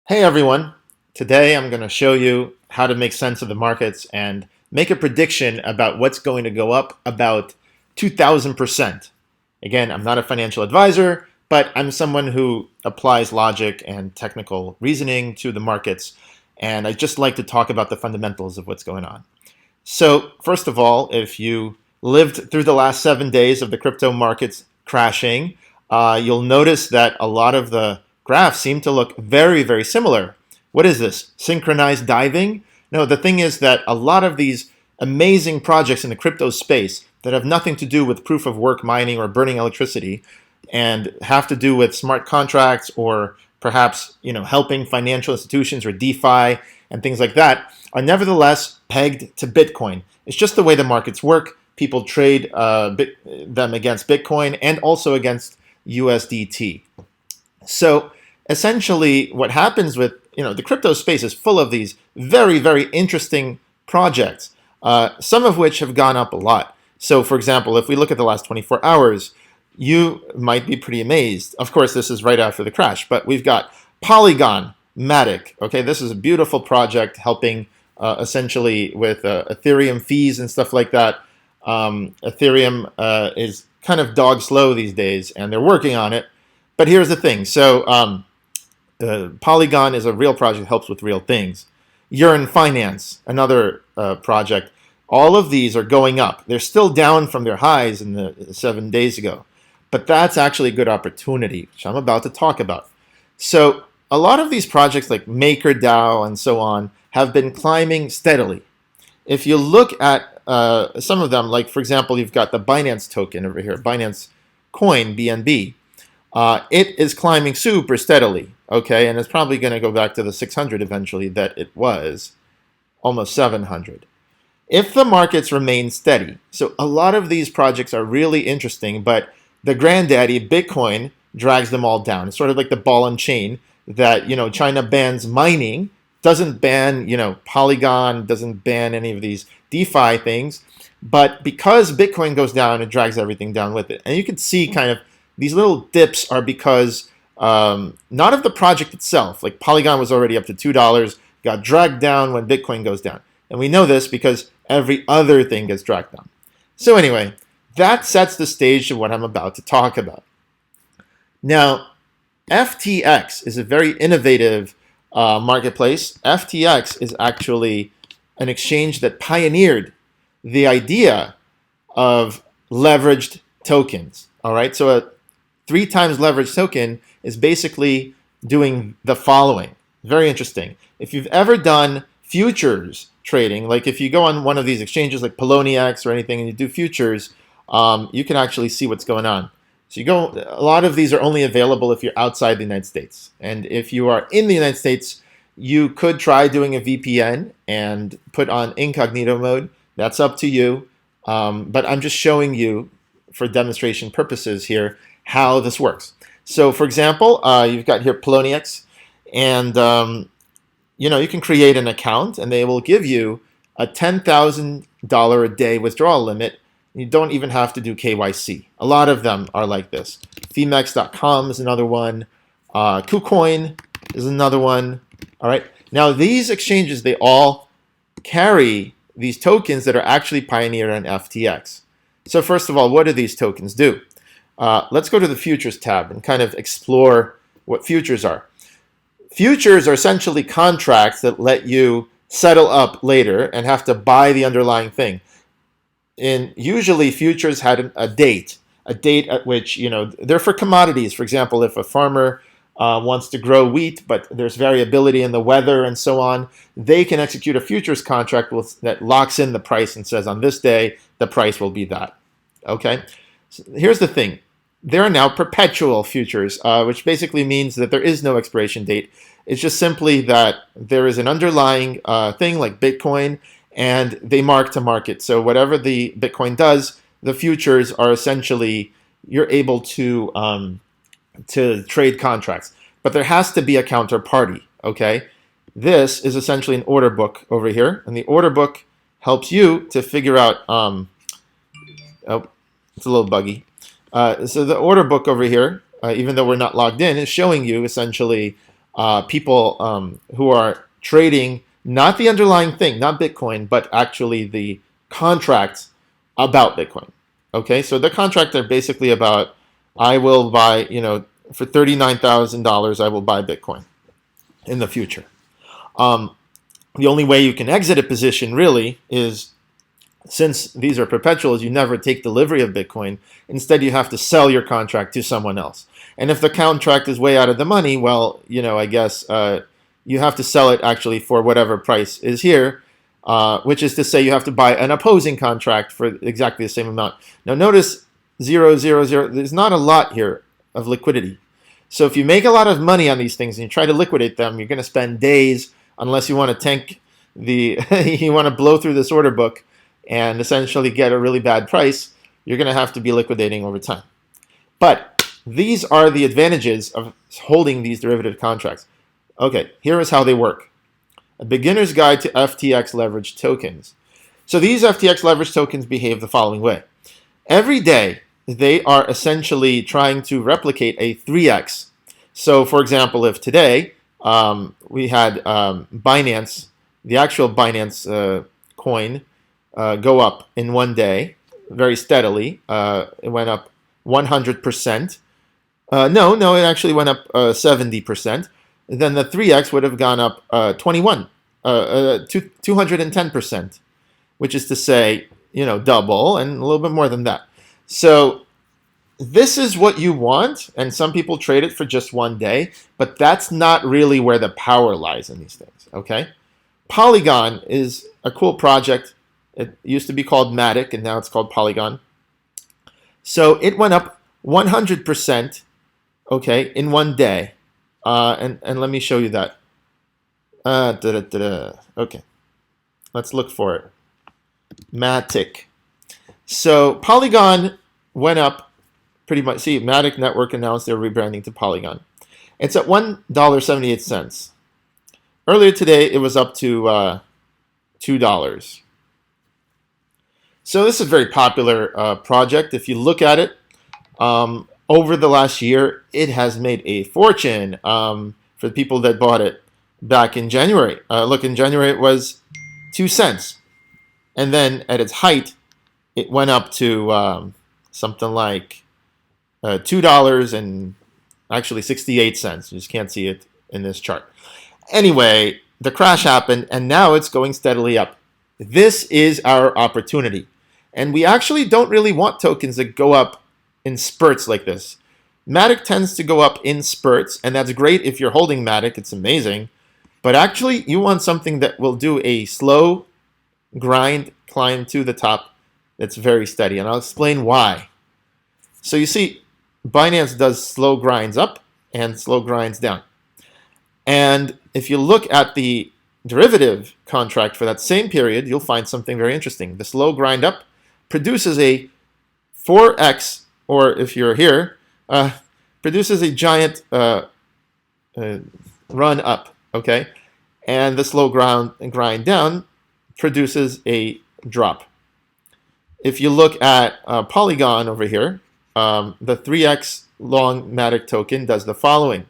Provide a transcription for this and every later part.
Hey everyone, today I'm going to show you how to make sense of the markets and make a prediction about what's going to go up about 2000%. Again, I'm not a financial advisor, but I'm someone who applies logic and technical reasoning to the markets, and I just like to talk about the fundamentals of what's going on. So first of all, if you lived through the last 7 days of the crypto markets crashing, you'll notice that a lot of the graphs seem to look very, very similar. What is this? Synchronized diving? No, the thing is that a lot of these amazing projects in the crypto space that have nothing to do with proof of work mining or burning electricity and have to do with smart contracts or perhaps helping financial institutions or DeFi and things like that are nevertheless pegged to Bitcoin. It's just the way the markets work. People trade them against Bitcoin and also against USDT. So essentially what happens with the crypto space is full of these very, very interesting projects, some of which have gone up a lot. So for example, if we look at the last 24 hours, you might be pretty amazed. Of course, this is right after the crash, but we've got Polygon, MATIC. Okay, this is a beautiful project helping essentially with ethereum fees and stuff like that. Ethereum is kind of dog slow these days, and they're working on it. But here's the thing. So Polygon is a real project that helps with real things. Yearn Finance, another project. All of these are going up. They're still down from their highs in the 7 days ago. But that's actually a good opportunity, which I'm about to talk about. So a lot of these projects like MakerDAO and so on have been climbing steadily. If you look at some of them, like for example, you've got the Binance token over here, Binance Coin, BNB. It is climbing super steadily, okay? And it's probably going to go back to the 600 eventually that it was, almost 700. If the markets remain steady, so a lot of these projects are really interesting, but the granddaddy, Bitcoin, drags them all down. It's sort of like the ball and chain that, China bans mining, doesn't ban, Polygon, doesn't ban any of these DeFi things, but because Bitcoin goes down, it drags everything down with it. And you can see kind of these little dips are because not of the project itself. Like Polygon was already up to $2, got dragged down when Bitcoin goes down. And we know this because every other thing gets dragged down. So anyway, that sets the stage to what I'm about to talk about. Now, FTX is a very innovative marketplace. FTX is actually an exchange that pioneered the idea of leveraged tokens. All right, so a 3 times leveraged token is basically doing the following. Very interesting. If you've ever done futures trading, like if you go on one of these exchanges like poloniex or anything and you do futures, you can actually see what's going on. So a lot of these are only available if you're outside the United States. And if you are in the United States, you could try doing a VPN and put on incognito mode. That's up to you. But I'm just showing you for demonstration purposes here how this works. So for example, you've got here poloniex, and you can create an account and they will give you a $10,000 a day withdrawal limit. You don't even have to do KYC. A lot of them are like this. Femex.com is another one. KuCoin is another one. All right. Now these exchanges, they all carry these tokens that are actually pioneered on FTX. So first of all, what do these tokens do? Let's go to the futures tab and kind of explore what futures are. Futures are essentially contracts that let you settle up later and have to buy the underlying thing. And usually futures had a date at which, they're for commodities. For example, if a farmer wants to grow wheat, but there's variability in the weather and so on, they can execute a futures contract that locks in the price and says on this day, the price will be that. Okay? So here's the thing. There are now perpetual futures, which basically means that there is no expiration date. It's just simply that there is an underlying thing like Bitcoin, and they mark to market. So whatever the Bitcoin does, the futures are essentially, you're able to trade contracts. But there has to be a counterparty, okay? This is essentially an order book over here, and the order book helps you to figure out, oh, it's a little buggy. So the order book over here, even though we're not logged in, is showing you essentially people who are trading not the underlying thing, not Bitcoin, but actually the contracts about Bitcoin. Okay, so the contracts are basically about, I will buy, for $39,000, I will buy Bitcoin in the future. The only way you can exit a position really is, since these are perpetuals, you never take delivery of Bitcoin. Instead, you have to sell your contract to someone else. And if the contract is way out of the money, well, I guess you have to sell it actually for whatever price is here, which is to say you have to buy an opposing contract for exactly the same amount. Now notice 0, 0, 0, there's not a lot here of liquidity. So if you make a lot of money on these things and you try to liquidate them, you're going to spend days, unless you want to tank you want to blow through this order book and essentially get a really bad price, you're going to have to be liquidating over time. But these are the advantages of holding these derivative contracts. Okay, here is how they work. A beginner's guide to FTX leveraged tokens. So these FTX leveraged tokens behave the following way. Every day, they are essentially trying to replicate a 3x. So for example, if today we had Binance, the actual Binance coin, go up in one day very steadily. It went up 100%. No, it actually went up 70%. Then the 3x would have gone up 210%, which is to say, double and a little bit more than that. So this is what you want, and some people trade it for just one day, but that's not really where the power lies in these things, okay? Polygon is a cool project. It used to be called MATIC, and now it's called Polygon. So it went up 100%, okay, in one day. And let me show you that. Okay, let's look for it. MATIC. So Polygon went up pretty much. See, MATIC Network announced they're rebranding to Polygon. It's at $1.78. Earlier today, it was up to $2. So this is a very popular project. If you look at it, over the last year, it has made a fortune for the people that bought it back in January. Look, in January, it was 2 cents. And then at its height, it went up to something like $2 and actually 68 cents. You just can't see it in this chart. Anyway, the crash happened, and now it's going steadily up. This is our opportunity. And we actually don't really want tokens that go up in spurts like this. MATIC tends to go up in spurts, and that's great if you're holding MATIC. It's amazing. But actually, you want something that will do a slow grind climb to the top that's very steady. And I'll explain why. So you see, Binance does slow grinds up and slow grinds down. And if you look at the derivative contract for that same period, you'll find something very interesting. The slow grind up produces a 4x, or if you're here, produces a giant run up, okay? And the slow grind down produces a drop. If you look at Polygon over here, the 3x long MATIC token does the following.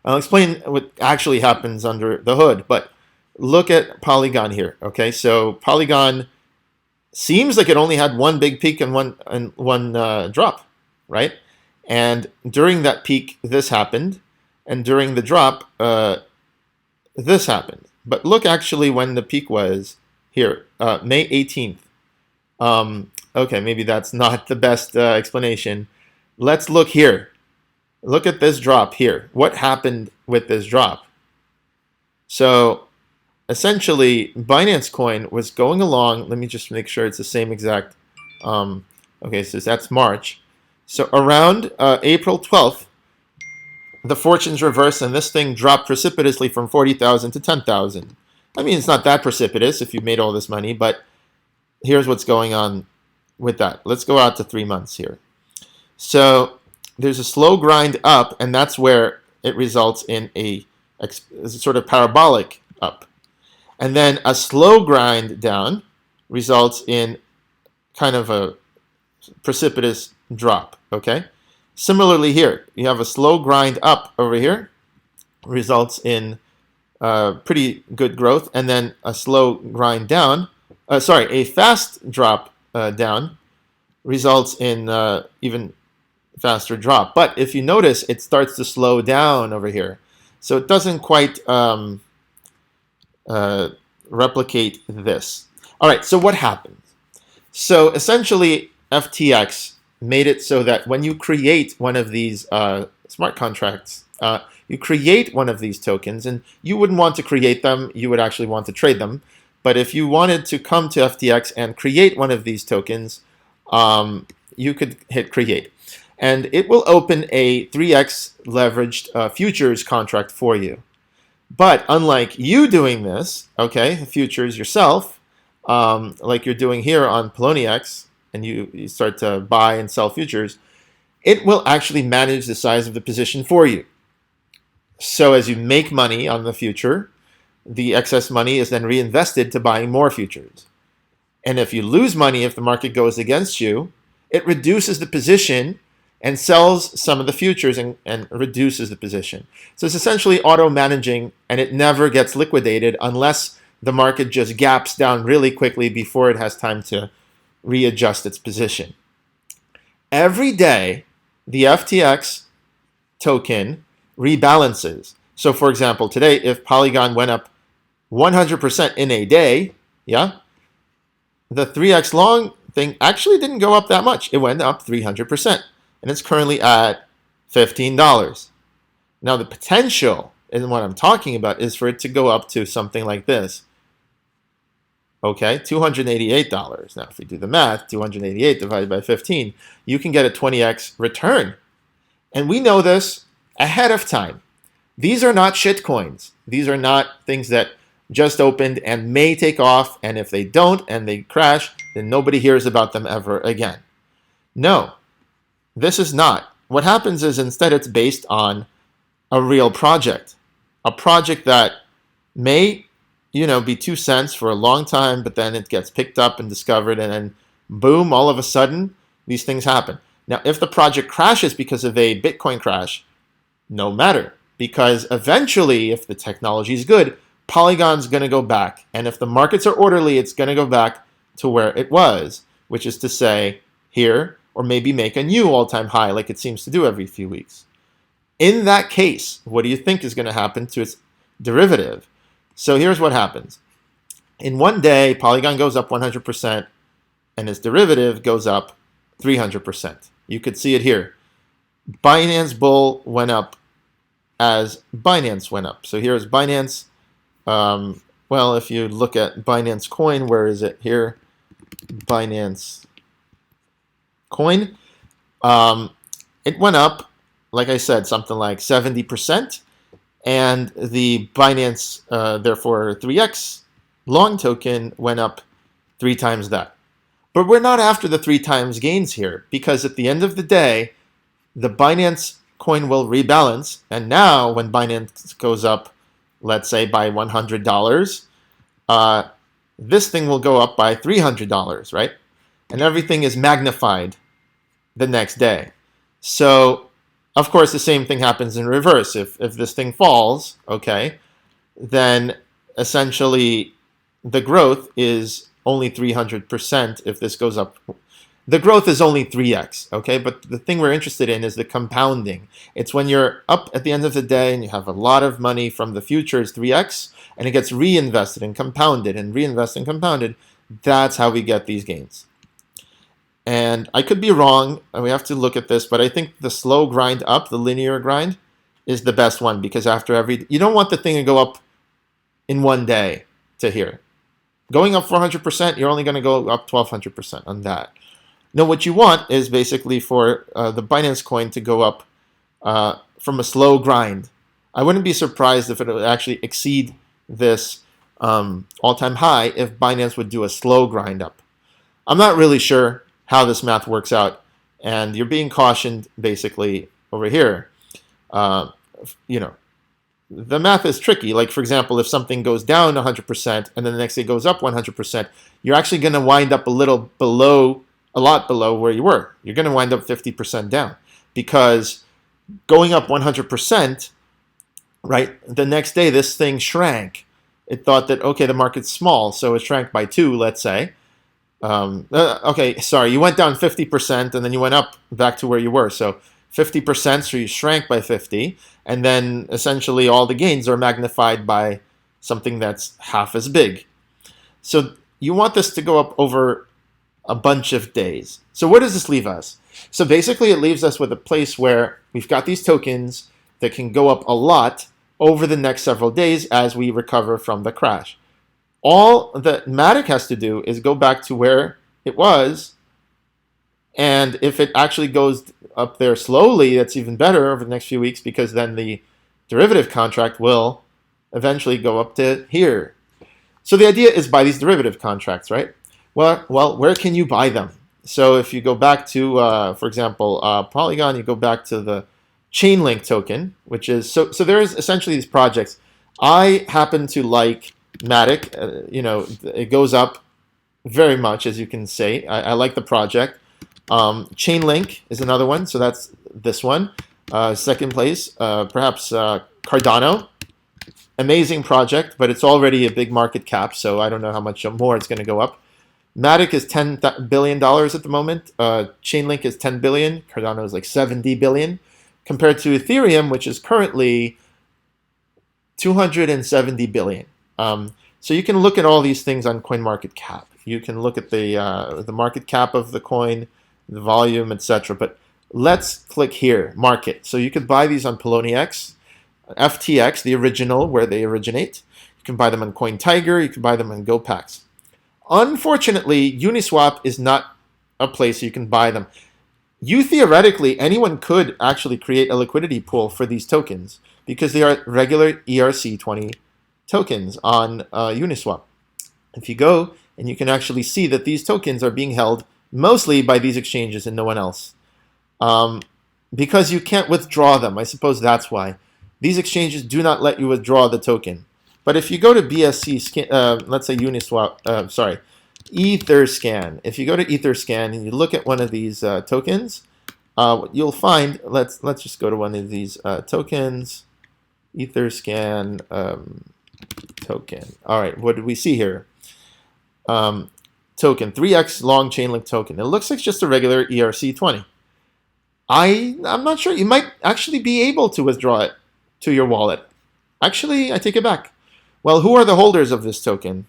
I'll explain what actually happens under the hood, but look at Polygon here, okay? So Polygon seems like it only had one big peak and one drop, right? And during that peak, this happened, and during the drop, this happened. But look actually when the peak was here, May 18th. Okay, maybe that's not the best explanation. Let's look here. Look at this drop here. What happened with this drop? So essentially, Binance Coin was going along. Let me just make sure it's the same exact. Okay, so that's March. So around April 12th, the fortunes reversed, and this thing dropped precipitously from 40,000 to 10,000. I mean, it's not that precipitous if you made all this money, but here's what's going on with that. Let's go out to 3 months here. So there's a slow grind up, and that's where it results in a sort of parabolic up. And then a slow grind down results in kind of a precipitous drop, okay? Similarly here, you have a slow grind up over here, results in pretty good growth, and then a slow grind down. A fast drop down results in even faster drop. But if you notice, it starts to slow down over here. So it doesn't quite replicate this. All right, so what happens? So essentially, FTX made it so that when you create one of these smart contracts, you create one of these tokens, and you wouldn't want to create them, you would actually want to trade them. But if you wanted to come to FTX and create one of these tokens, you could hit create. And it will open a 3x leveraged futures contract for you. But unlike you doing this, okay, futures yourself, like you're doing here on poloniex, and you start to buy and sell futures, it will actually manage the size of the position for you. So as you make money on the future, the excess money is then reinvested to buying more futures. And if you lose money, if the market goes against you, it reduces the position and sells some of the futures and reduces the position. So it's essentially auto-managing, and it never gets liquidated unless the market just gaps down really quickly before it has time to readjust its position. Every day, the FTX token rebalances. So for example, today, if Polygon went up 100% in a day, yeah, the 3x long thing actually didn't go up that much. It went up 300%, and it's currently at $15. Now the potential, and what I'm talking about, is for it to go up to something like this. Okay, $288. Now if we do the math, 288 divided by 15, you can get a 20x return. And we know this ahead of time. These are not shit coins. These are not things that just opened and may take off, and if they don't and they crash, then nobody hears about them ever again. No, this is not. What happens is instead it's based on a real project. A project that may, be 2 cents for a long time, but then it gets picked up and discovered, and then boom, all of a sudden, these things happen. Now, if the project crashes because of a Bitcoin crash, no matter, because eventually, if the technology is good, Polygon's going to go back. And if the markets are orderly, it's going to go back to where it was, which is to say here, or maybe make a new all-time high like it seems to do every few weeks. In that case, what do you think is going to happen to its derivative? So here's what happens. In one day, Polygon goes up 100%, and its derivative goes up 300%. You could see it here. Binance Bull went up as Binance went up. So here's Binance. Well, if you look at Binance Coin, where is it here? Binance Coin. It went up, like I said, something like 70%. And the Binance, therefore 3x long token went up 3 times that. But we're not after the 3 times gains here, because at the end of the day, the Binance coin will rebalance. And now when Binance goes up, let's say by $100, this thing will go up by $300, right? And everything is magnified the next day. So, of course, the same thing happens in reverse. If this thing falls, okay, then essentially the growth is only 300% if this goes up. The growth is only 3x, okay? But the thing we're interested in is the compounding. It's when you're up at the end of the day and you have a lot of money from the futures, 3x, and it gets reinvested and compounded and reinvested and compounded. That's how we get these gains. And I could be wrong, and we have to look at this, but I think the slow grind up, the linear grind, is the best one, because after you don't want the thing to go up in one day to here. Going up 400%, you're only going to go up 1,200% on that. No, what you want is basically for the Binance coin to go up from a slow grind. I wouldn't be surprised if it would actually exceed this all-time high if Binance would do a slow grind up. I'm not really sure how this math works out, and you're being cautioned basically over here. The math is tricky. Like, for example, if something goes down 100% and then the next day goes up 100%, you're actually going to wind up a lot below where you were. You're going to wind up 50% down, because going up 100% right? The next day, this thing shrank. It thought that, okay, the market's small, so it shrank by 2, let's say. Okay, sorry, you went down 50% and then you went up back to where you were. So 50%, so you shrank by 50, and then essentially all the gains are magnified by something that's half as big. So you want this to go up over a bunch of days. So where does this leave us? So basically it leaves us with a place where we've got these tokens that can go up a lot over the next several days as we recover from the crash. All that MATIC has to do is go back to where it was, and if it actually goes up there slowly, that's even better over the next few weeks, because then the derivative contract will eventually go up to here. So the idea is buy these derivative contracts, right? Well, where can you buy them? So if you go back to, for example, Polygon, you go back to the Chainlink token, which is, so there's essentially these projects. I happen to like MATIC, it goes up very much, as you can say. I like the project. Chainlink is another one, so that's this one. Second place, perhaps Cardano. Amazing project, but it's already a big market cap, so I don't know how much more it's going to go up. MATIC is $10 billion at the moment. Chainlink is 10 billion. Cardano is like 70 billion. Compared to Ethereum, which is currently 270 billion. So you can look at all these things on CoinMarketCap. You can look at the market cap of the coin, the volume, etc. But let's click here, market. So you could buy these on poloniex, FTX, the original where they originate. You can buy them on CoinTiger. You can buy them on GoPax. Unfortunately, Uniswap is not a place you can buy them. Theoretically, anyone could actually create a liquidity pool for these tokens because they are regular ERC20 tokens on Uniswap. If you go, and you can actually see that these tokens are being held mostly by these exchanges and no one else. Because you can't withdraw them. I suppose that's why. These exchanges do not let you withdraw the token. But if you go to BSC, let's say Uniswap, Etherscan. If you go to Etherscan and you look at one of these tokens, you'll find, let's just go to one of these tokens, Etherscan token. All right, what did we see here? Token, 3x long Chainlink token. It looks like just a regular ERC20. I'm not sure. You might actually be able to withdraw it to your wallet. Actually, I take it back. Well, who are the holders of this token?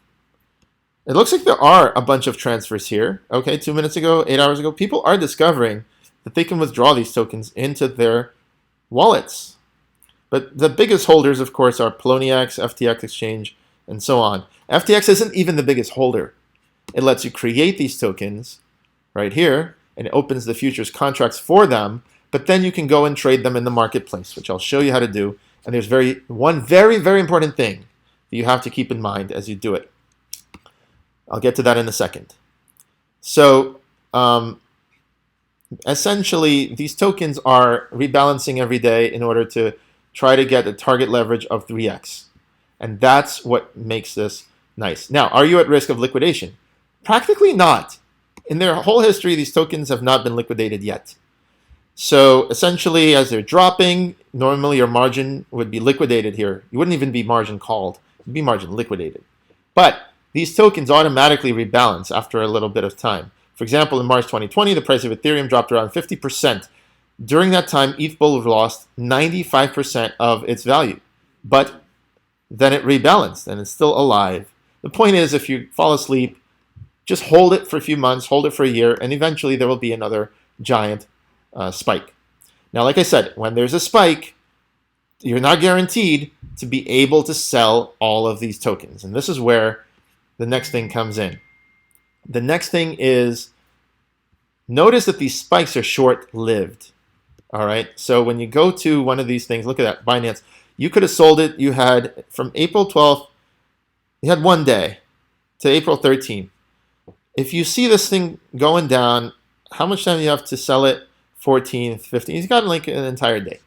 It looks like there are a bunch of transfers here. Okay, 2 minutes ago, 8 hours ago, people are discovering that they can withdraw these tokens into their wallets. But the biggest holders, of course, are poloniex, FTX Exchange, and so on. FTX isn't even the biggest holder. It lets you create these tokens right here, and it opens the futures contracts for them, but then you can go and trade them in the marketplace, which I'll show you how to do. And there's one very, very important thing that you have to keep in mind as you do it. I'll get to that in a second. So essentially, these tokens are rebalancing every day in order to try to get a target leverage of 3x. And that's what makes this nice. Now, are you at risk of liquidation? Practically not. In their whole history, these tokens have not been liquidated yet. So essentially, as they're dropping, normally your margin would be liquidated here. You wouldn't even be margin called. You'd be margin liquidated. But these tokens automatically rebalance after a little bit of time. For example, in March 2020, the price of Ethereum dropped around 50%. During that time, ETH Bull lost 95% of its value. But then it rebalanced, and it's still alive. The point is, if you fall asleep, just hold it for a few months, hold it for a year, and eventually there will be another giant spike. Now, like I said, when there's a spike, you're not guaranteed to be able to sell all of these tokens. And this is where the next thing comes in. The next thing is, notice that these spikes are short-lived. All right, so when you go to one of these things, look at that, Binance, you could have sold it. You had from April 12th, you had 1 day to April 13th. If you see this thing going down, how much time do you have to sell it? 14th, 15th. You've got like an entire day.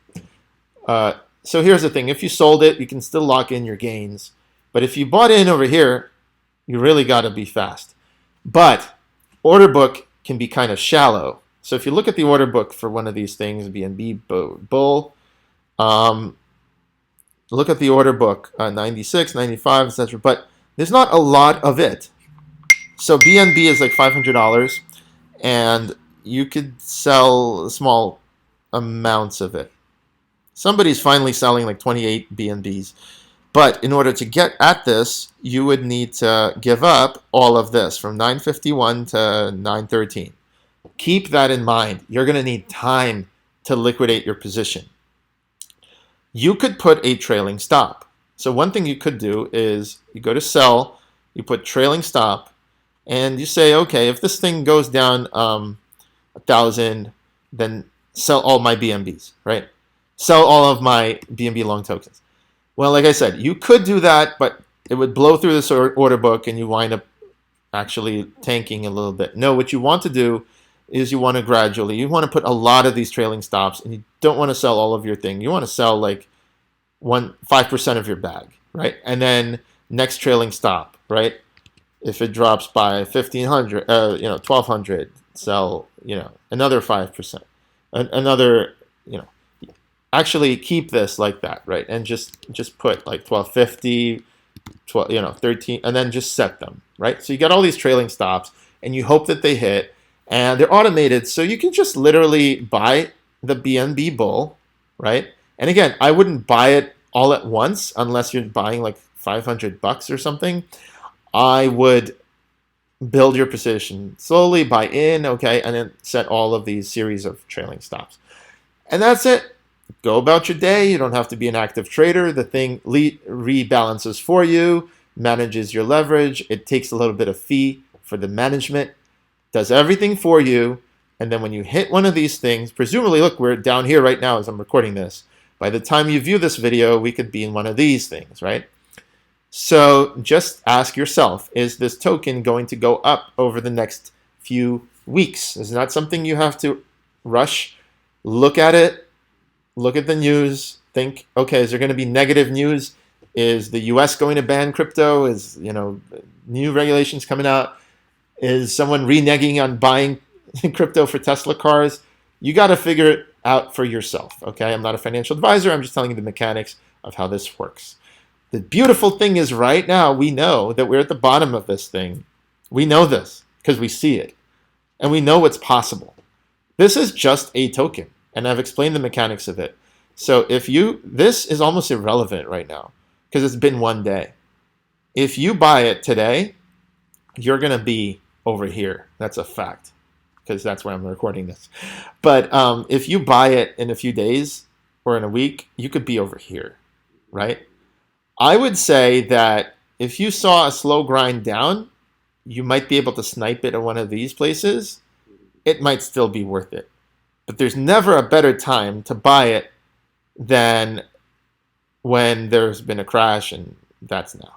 So here's the thing. If you sold it, you can still lock in your gains. But if you bought in over here, you really got to be fast. But order book can be kind of shallow. So if you look at the order book for one of these things, BNB, Bull, Look at the order book, 96, 95, etc. But there's not a lot of it. So BNB is like $500, and you could sell small amounts of it. Somebody's finally selling like 28 BNBs. But in order to get at this, you would need to give up all of this from 951 to 913. Keep that in mind. You're going to need time to liquidate your position. You could put a trailing stop. So one thing you could do is you go to sell, you put trailing stop, and you say, okay, if this thing goes down 1,000, then sell all my BNBs, right? Sell all of my BNB long tokens. Well, like I said, you could do that, but it would blow through this order book and you wind up actually tanking a little bit. No, what you want to do is you want to put a lot of these trailing stops, and you don't want to sell all of your thing. You want to sell like 5% of your bag, right? And then next trailing stop, right? If it drops by 1,500, 1,200, sell, another 5%, another, actually keep this like that, right? And just put like 1,250, 13, and then just set them, right? So you got all these trailing stops, and you hope that they hit, and they're automated, so you can just literally buy the BNB bull, right? And again, I wouldn't buy it all at once unless you're buying like $500 or something. I would build your position slowly, buy in, okay, and then set all of these series of trailing stops. And that's it. Go about your day. You don't have to be an active trader. The thing rebalances for you, manages your leverage. It takes a little bit of fee for the management, does everything for you. And then when you hit one of these things, presumably, look, we're down here right now as I'm recording this. By the time you view this video, we could be in one of these things, right? So just ask yourself, is this token going to go up over the next few weeks? It's not something you have to rush. Look at it. Look at the news. Think, okay, is there going to be negative news? Is the US going to ban crypto? Is, new regulations coming out? Is someone reneging on buying crypto for Tesla cars? You got to figure it out for yourself, okay? I'm not a financial advisor. I'm just telling you the mechanics of how this works. The beautiful thing is right now we know that we're at the bottom of this thing. We know this because we see it, and we know what's possible. This is just a token, and I've explained the mechanics of it. So this is almost irrelevant right now because it's been one day. If you buy it today, you're going to be over here. That's a fact because that's where I'm recording this. But if you buy it in a few days or in a week, you could be over here, right? I would say that if you saw a slow grind down, you might be able to snipe it at one of these places. It might still be worth it. But there's never a better time to buy it than when there's been a crash, and that's now.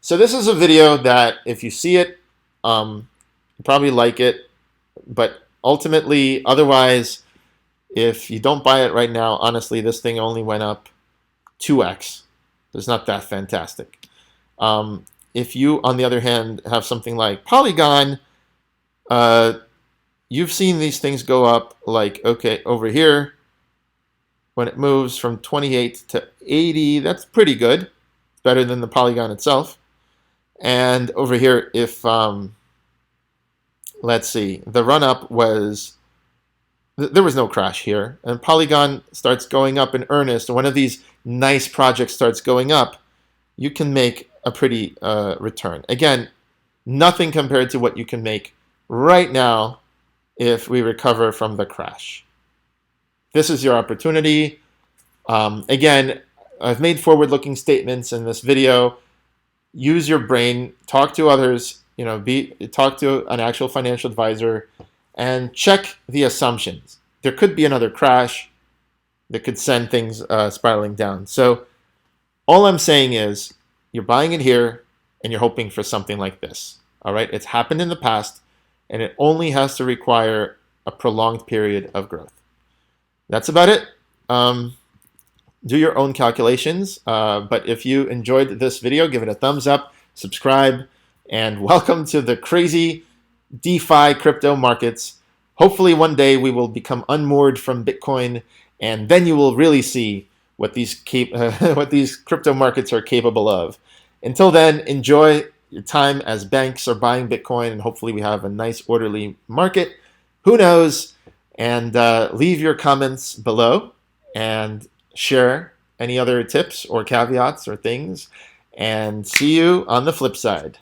So this is a video that if you see it, you probably like it. But ultimately, otherwise, if you don't buy it right now, honestly, this thing only went up 2x. It's not that fantastic. If you, on the other hand, have something like Polygon, you've seen these things go up like, okay, over here, when it moves from 28 to 80, that's pretty good. It's better than the Polygon itself. And over here, if, let's see, the run-up was, there was no crash here, and Polygon starts going up in earnest, one of these nice projects starts going up, you can make a pretty return. Again, nothing compared to what you can make right now if we recover from the crash. This is your opportunity. Again, I've made forward-looking statements in this video. Use your brain, talk to others, talk to an actual financial advisor, and check the assumptions. There could be another crash that could send things spiraling down. So all I'm saying is you're buying it here and you're hoping for something like this. All right, it's happened in the past, and it only has to require a prolonged period of growth. That's about it. Do your own calculations. But if you enjoyed this video, give it a thumbs up, subscribe, and welcome to the crazy DeFi crypto markets. Hopefully one day we will become unmoored from Bitcoin, and then you will really see what these what these crypto markets are capable of. Until then, enjoy your time as banks are buying Bitcoin, and hopefully we have a nice orderly market. Who knows? And leave your comments below and share any other tips or caveats or things. And see you on the flip side.